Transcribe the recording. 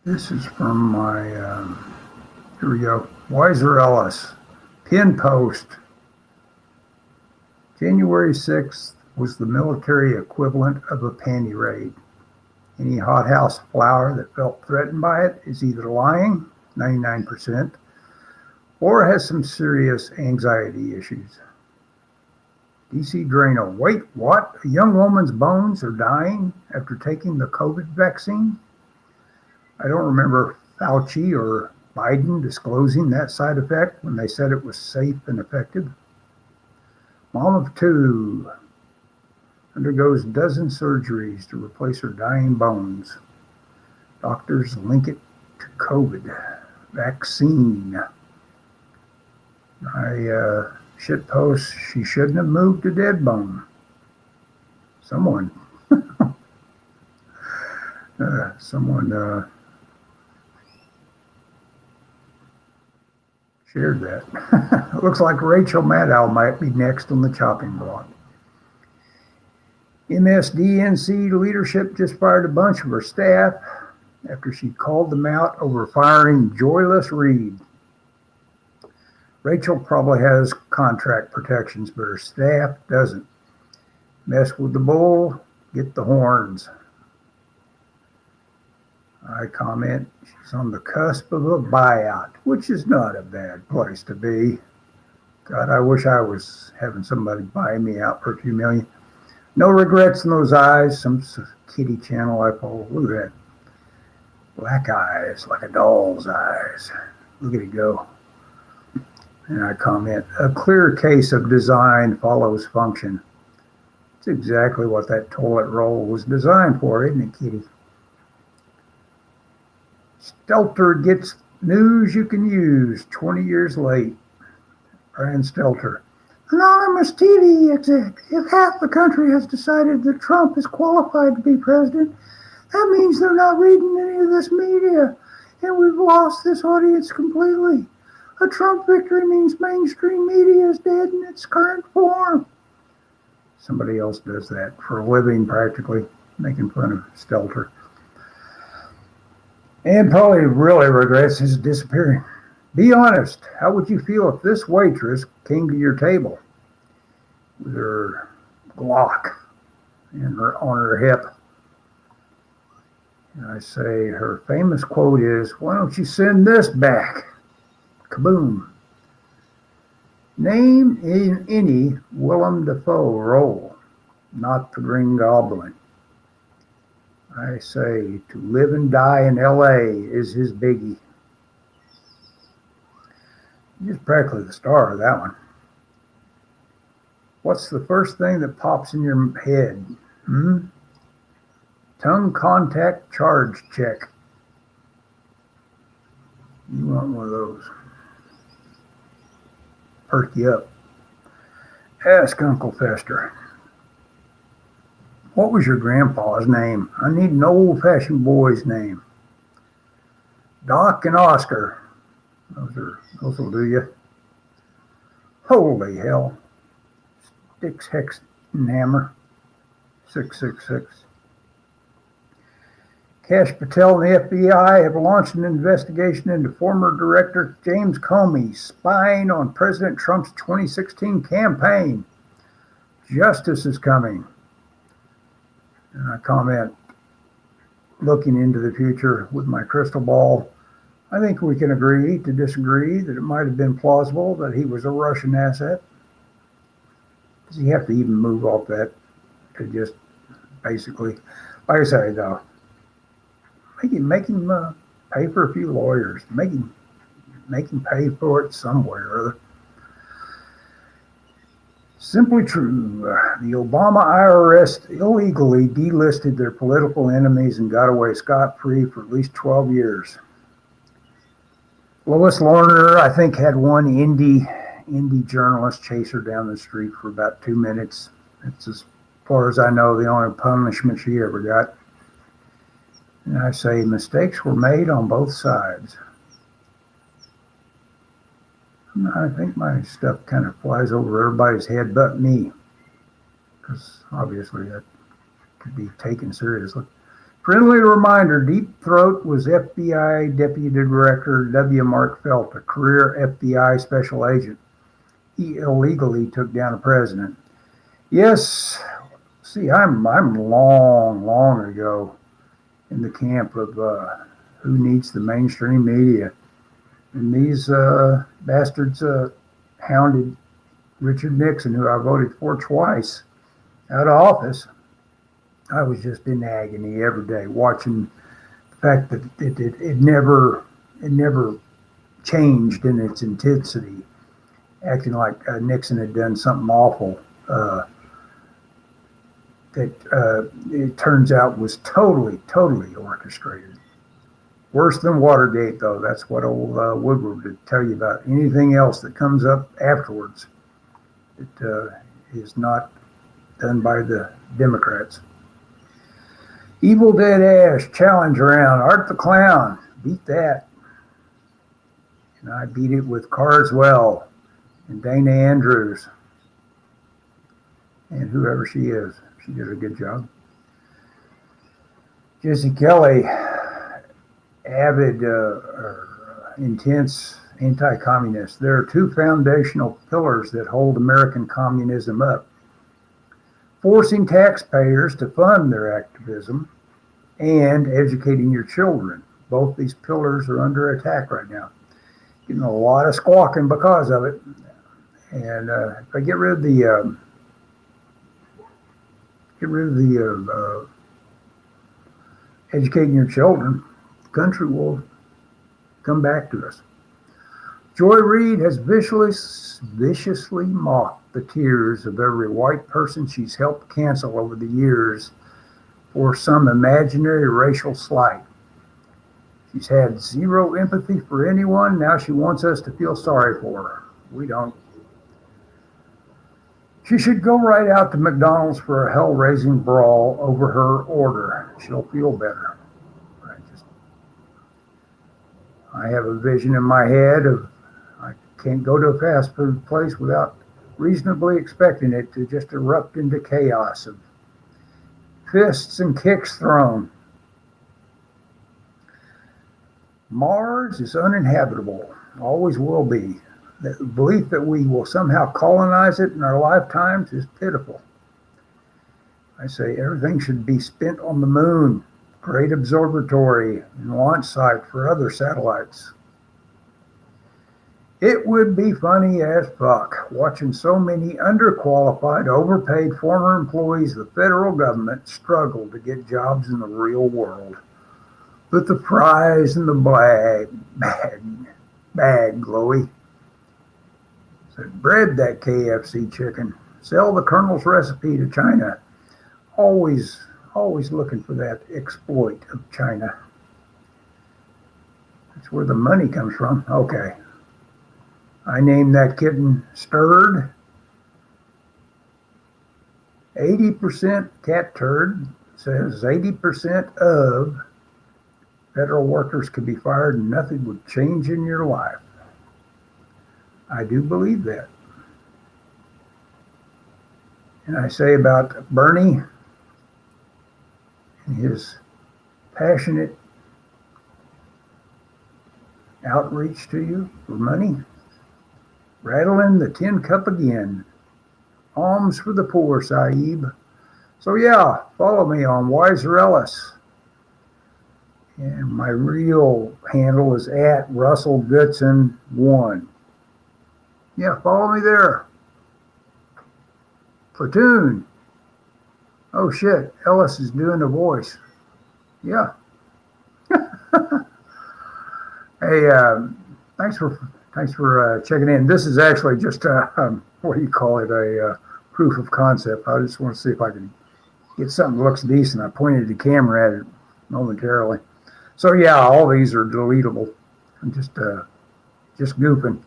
This is from my, here we go. Wiser Ellis, pin post. January 6th was the military equivalent of a panty raid. Any hothouse flower that felt threatened by it is either lying, 99%, or has some serious anxiety issues. DC Drano, wait, what? A young woman's bones are dying after taking the COVID vaccine? I don't remember Fauci or Biden disclosing that side effect when they said it was safe and effective. Mom of two undergoes dozen surgeries to replace her dying bones. Doctors link it to COVID vaccine. I shitpost, she shouldn't have moved a dead bone. Someone shared that. It looks like Rachel Maddow might be next on the chopping block. MSDNC leadership just fired a bunch of her staff after she called them out over firing Joyless Reed. Rachel probably has contract protections, but her staff doesn't. Mess with the bull, get the horns. I comment, she's on the cusp of a buyout, which is not a bad place to be. God, I wish I was having somebody buy me out for a few million. No regrets in those eyes. Some kitty channel I follow. Look at that. Black eyes, like a doll's eyes. Look at it go. And I comment, a clear case of design follows function. It's exactly what that toilet roll was designed for, isn't it, kitty? Stelter gets news you can use 20 years late. Brian Stelter. Anonymous TV exec. If half the country has decided that Trump is qualified to be president, that means they're not reading any of this media, and we've lost this audience completely. A Trump victory means mainstream media is dead in its current form. Somebody else does that for a living, practically, making fun of Stelter. And probably really regrets his disappearing. Be honest, how would you feel if this waitress came to your table with her Glock on her hip? And I say her famous quote is, why don't you send this back? Kaboom. Name in any Willem Dafoe role, not the Green Goblin. I say to live and die in LA is his biggie. He's practically the star of that one. What's the first thing that pops in your head? Tongue contact charge check. You want one of those. Perk you up. Ask Uncle Fester. What was your grandpa's name? I need an old-fashioned boy's name. Doc and Oscar. Those will do you. Holy hell. Sticks, hex, and hammer. 666. Kash Patel and the FBI have launched an investigation into former Director James Comey spying on President Trump's 2016 campaign. Justice is coming. And I comment, looking into the future with my crystal ball, I think we can agree to disagree that it might have been plausible that he was a Russian asset. Does he have to even move off that to just basically, like I say though, make him pay for a few lawyers, make him pay for it somewhere or other. Simply true. The Obama IRS illegally delisted their political enemies and got away scot-free for at least 12 years. Lois Lerner, I think, had one indie journalist chase her down the street for about 2 minutes. It's, as far as I know, the only punishment she ever got. And I say mistakes were made on both sides. I think my stuff kind of flies over everybody's head but me, because obviously that could be taken seriously. Friendly reminder, Deep Throat was FBI Deputy Director W. Mark Felt, a career FBI special agent. He illegally took down a president. Yes, see, I'm long ago in the camp of who needs the mainstream media. And these bastards hounded Richard Nixon, who I voted for twice, out of office. I was just in agony every day watching the fact that it never changed in its intensity, acting like Nixon had done something awful that it turns out was totally orchestrated. Worse than Watergate, though. That's what old Woodward would tell you about. Anything else that comes up afterwards, it is not done by the Democrats. Evil Dead Ash challenge round. Art the Clown. Beat that. And I beat it with Carswell and Dana Andrews and whoever she is. She did a good job. Jesse Kelly, avid, intense anti-communist. There are two foundational pillars that hold American communism up: forcing taxpayers to fund their activism and educating your children. Both these pillars are under attack right now. Getting a lot of squawking because of it. And if I get rid of the educating your children, the country will come back to us. Joy Reid has viciously mocked the tears of every white person she's helped cancel over the years for some imaginary racial slight. She's had zero empathy for anyone. Now she wants us to feel sorry for her. We don't. She should go right out to McDonald's for a hell-raising brawl over her order. She'll feel better. I have a vision in my head of I can't go to a fast food place without reasonably expecting it to just erupt into chaos of fists and kicks thrown. Mars is uninhabitable, always will be. The belief that we will somehow colonize it in our lifetimes is pitiful. I say everything should be spent on the moon, great observatory and launch site for other satellites. It would be funny as fuck watching so many underqualified, overpaid former employees of the federal government struggle to get jobs in the real world. Put the fries in the bag, Chloe. Said, bread that KFC chicken. Sell the Colonel's recipe to China. Always looking for that exploit of China. That's where the money comes from. Okay. I named that kitten Stirred. 80% cat turd says 80% of federal workers could be fired and nothing would change in your life. I do believe that. And I say about Bernie and his passionate outreach to you for money. Rattling the tin cup again. Alms for the poor, Saeed. So yeah, follow me on Wiser Ellis. And my real handle is at Russell Goodson 1. Yeah, follow me there. Platoon. Oh shit, Ellis is doing a voice. Yeah. Hey, thanks for checking in. This is actually just what do you call it? A proof of concept. I just want to see if I can get something that looks decent. I pointed the camera at it momentarily. So yeah, all these are deletable. I'm just goofing.